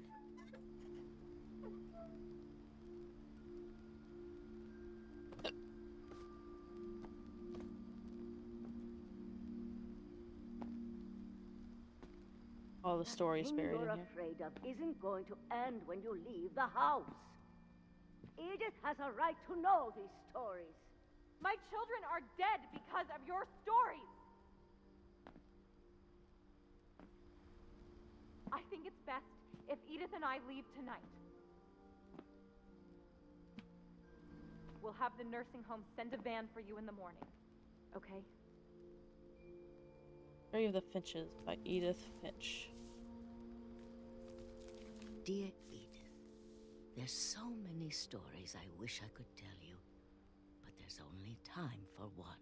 All the stories thing buried in you're here. afraid of isn't going to end when you leave the house. Edith has a right to know these stories. My children are dead because of your stories. I think it's best if Edith and I leave tonight. we'll have the nursing home send a van for you in the morning. Okay? Story of the Finches by Edith Finch. Dear Edith, there's so many stories I wish I could tell you, but there's only time for one.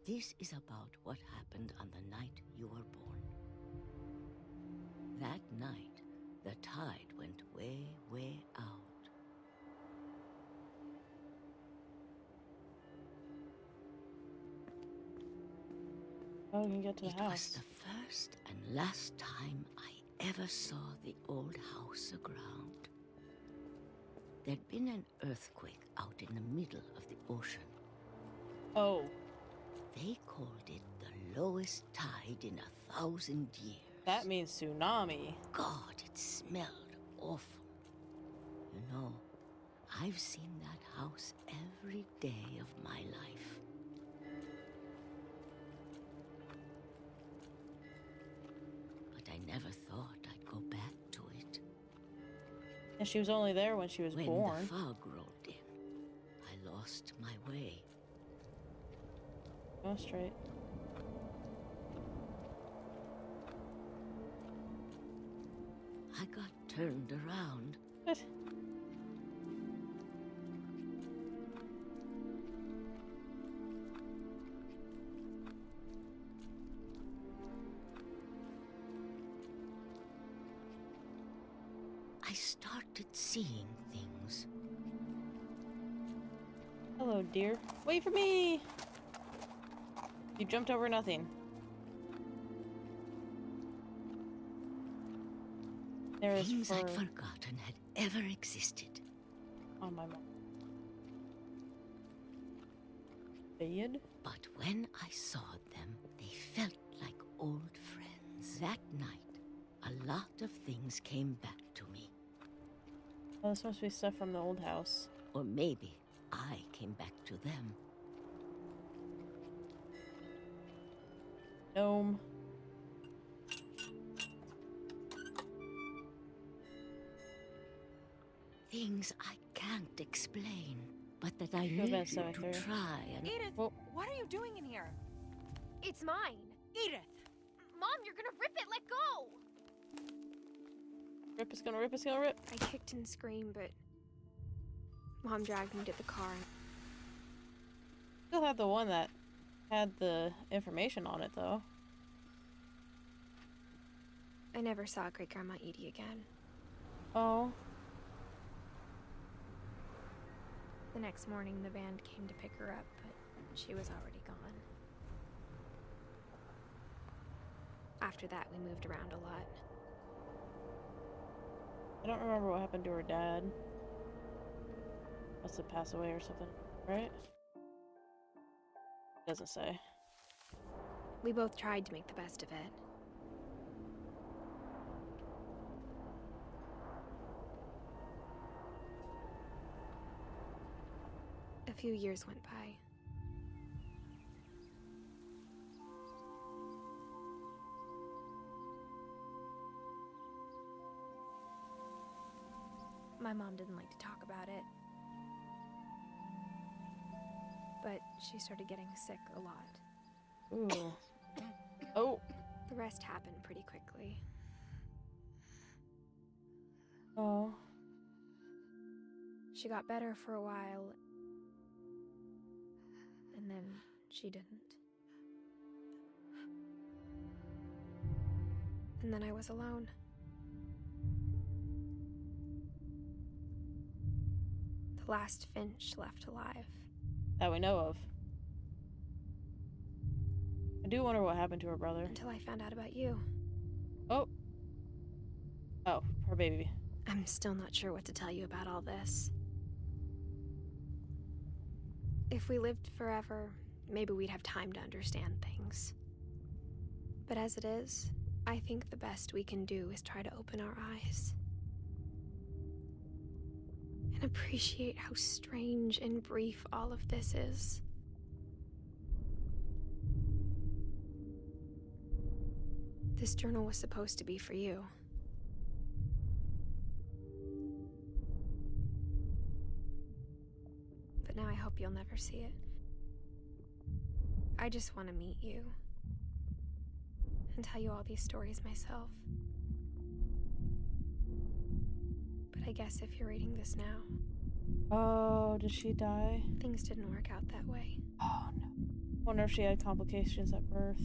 This is about what happened on the night you were born. That night, the tide went way, way out. Oh, you can get to the It house. was the first and last time I ever saw the old house aground. There'd been an earthquake out in the middle of the ocean. Oh. They called it the lowest tide in 1,000 years. That means tsunami. God, it smelled awful. You know, I've seen that house every day of my life. But I never thought I'd go back to it. And she was only there when she was When born. the fog rolled in, I lost my way. Go straight. I got turned around. What? I started seeing things. Hello, dear. Wait for me! You jumped over nothing. There is Things I'd forgotten had ever existed. on my mom. Bed? But when I saw them, they felt like old friends. That night, a lot of things came back to me. Oh, this must be stuff from the old house. Or maybe I came back to them. Gnome. Things I can't explain, but that I Go need back, you sorry, to sorry. try and... Edith, Well- what are you doing in here? It's mine. Edith! Mom, you're gonna rip it. Let go. Rip is gonna rip, it's gonna rip. I kicked and screamed, but Mom dragged me to the car. Still had the one that had the information on it, though. I never saw Great Grandma Edie again. Oh. The next morning, the band came to pick her up, but she was already gone. After that, we moved around a lot. I don't remember what happened to her dad. Must have passed away or something, right? Doesn't say. We both tried to make the best of it. A few years went by. My mom didn't like to talk about it. But she started getting sick a lot. Ooh. Oh. The rest happened pretty quickly. Oh. She got better for a while, and then she didn't. And then I was alone. The last Finch left alive. That we know of. I do wonder what happened to her brother. Until I found out about you. Oh. Oh, her baby. I'm still not sure what to tell you about all this. If we lived forever, maybe we'd have time to understand things. But as it is, I think the best we can do is try to open our eyes. And appreciate how strange and brief all of this is. This journal was supposed to be for you. but now I hope you'll never see it. I just want to meet you and tell you all these stories myself. But I guess if you're reading this now... Oh, did she die? Things didn't work out that way. Oh, no. Wonder if she had complications at birth.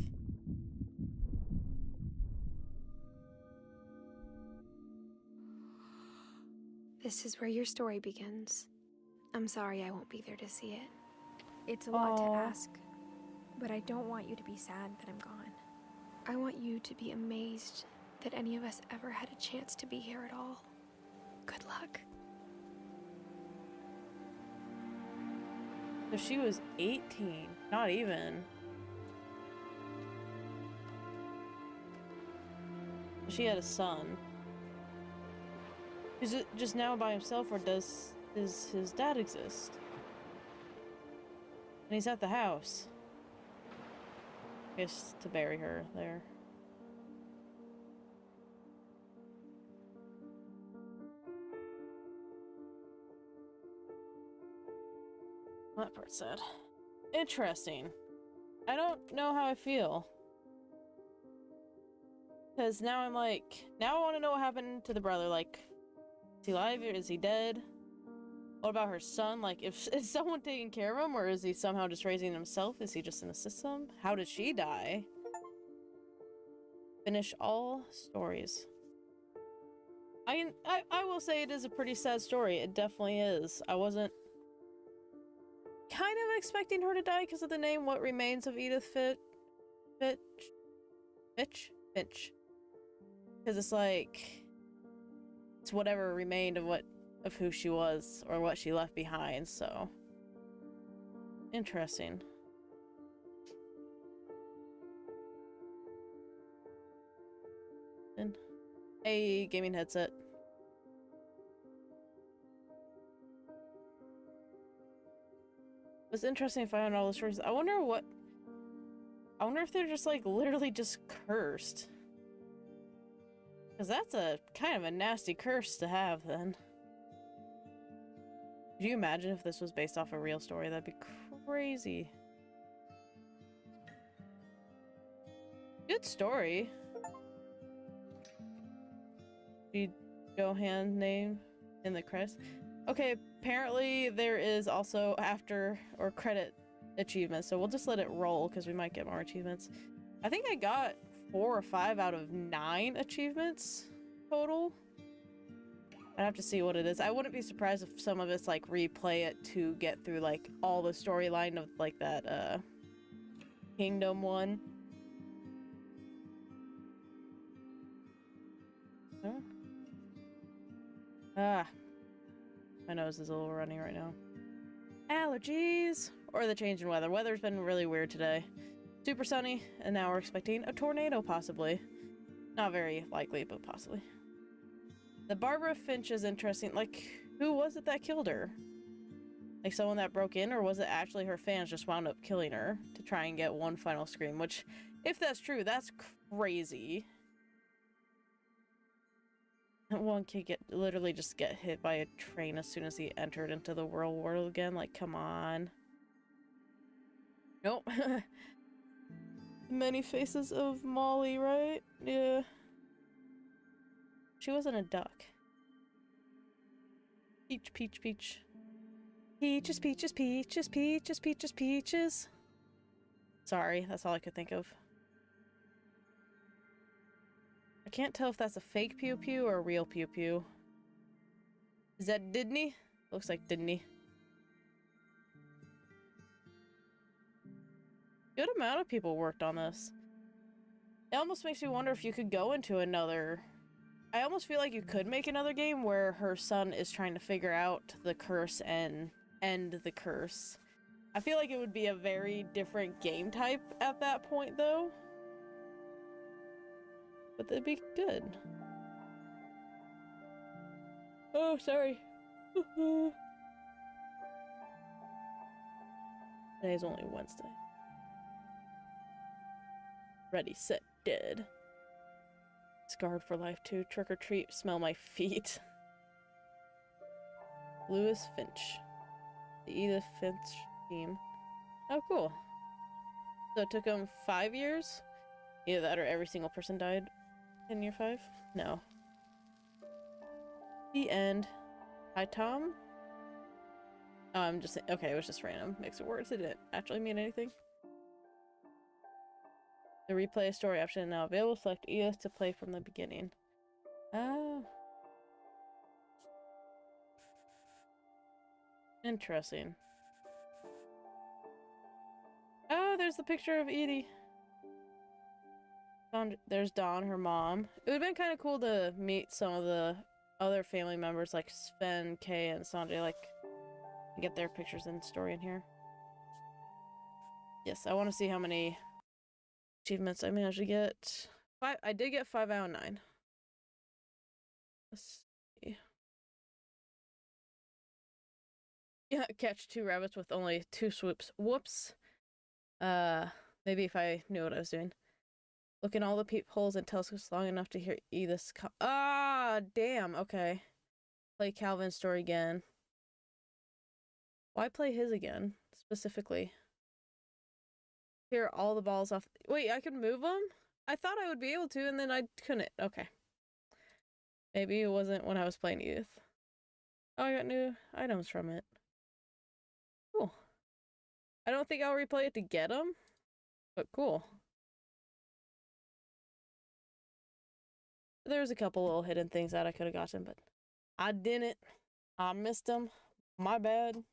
This is where your story begins. I'm sorry I won't be there to see it. It's a lot to ask, but I don't want you to be sad that I'm gone. I want you to be amazed that any of us ever had a chance to be here at all. Good luck. So she was 18, not even. She had a son. Is it just now by himself, or does his dad exist? And he's at the house. I guess to bury her there. That part's sad. Interesting. I don't know how I feel. Because now I'm like, now I want to know what happened to the brother. Like, is he alive or is he dead? What about her son? Like, is someone taking care of him, or is he somehow just raising himself? Is he just in a system? How did she die? Finish all stories. I will say it is a pretty sad story. It definitely is. I wasn't kind of expecting her to die because of the name. What Remains of Edith Finch? Because it's like, it's whatever remained of who she was or what she left behind. So interesting. And a gaming headset. It's interesting to find out all the stories. I wonder if they're just like literally just cursed. Because that's a kind of a nasty curse to have then. Could you imagine if this was based off a real story? That'd be crazy. Good story. Johan name in the credits. Okay, apparently there is also after or credit achievements, so we'll just let it roll because we might get more achievements. I think I got 4 or 5 out of 9 achievements total. I'd have to see what it is. I wouldn't be surprised if some of it's like replay it to get through like all the storyline of like that Kingdom one. Huh? Ah. My nose is a little runny right now. Allergies! Or the change in weather. Weather's been really weird today. Super sunny, and now we're expecting a tornado, possibly. Not very likely, but possibly. The Barbara Finch is interesting. Like, who was it that killed her? Like, someone that broke in, or was it actually her fans just wound up killing her to try and get one final scream? Which, if that's true, that's crazy. One kid literally just get hit by a train as soon as he entered into the real world again. Like, come on. Nope. Many faces of Molly, right? Yeah. She wasn't a duck. Peach, peach, peach. Peaches, peaches, peaches, peaches, peaches, peaches. Sorry, that's all I could think of. I can't tell if that's a fake pew pew or a real pew pew. Is that Didney? Looks like Didney. Good amount of people worked on this. It almost makes me wonder if you could go into another... I almost feel like you could make another game where her son is trying to figure out the curse and end the curse. I feel like it would be a very different game type at that point, though. But that'd be good. Oh, sorry. Today's only Wednesday. Ready, set, dead. Scarred for life too. Trick or treat, smell my feet. Lewis Finch. The Edith Finch team. Oh, cool. So it took them 5 years? Either that or every single person died in year 5? No. The end. Hi, Tom? Oh, I'm just okay, it was just random mix of words. It didn't actually mean anything. The replay story option is now available. Select Edith to play from the beginning. Oh. Interesting. Oh, there's the picture of Edie. There's Dawn, her mom. It would have been kind of cool to meet some of the other family members like Sven, Kay, and Sanjay, like, and get their pictures and story in here. Yes, I want to see how many achievements I managed to get. I did get 5 out of 9. Let's see. Yeah, catch 2 rabbits with only 2 swoops. Whoops. Maybe if I knew what I was doing. Look in all the peepholes and telescopes long enough to hear Edith's damn, okay. Play Calvin's story again. Why play his again, specifically? Hear all the balls off. Wait, I could move them? I thought I would be able to, and then I couldn't. Okay. Maybe it wasn't when I was playing Edith. Oh, I got new items from it. Cool. I don't think I'll replay it to get them, but cool. There's a couple little hidden things that I could have gotten, but I didn't. I missed them. My bad.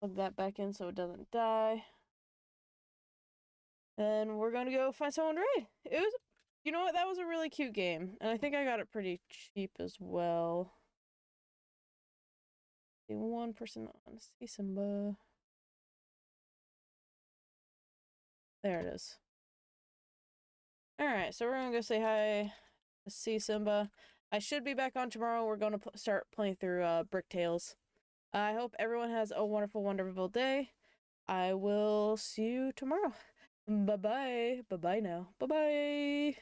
Plug that back in so it doesn't die. Then we're gonna go find someone to raid. It was, you know what, that was a really cute game. And I think I got it pretty cheap as well. See, 1 person on. See Simba. There it is. Alright, so we're gonna go say hi to see Simba. I should be back on tomorrow. We're gonna start playing through Brick Tales. I hope everyone has a wonderful, wonderful day. I will see you tomorrow. Bye-bye. Bye-bye now. Bye-bye.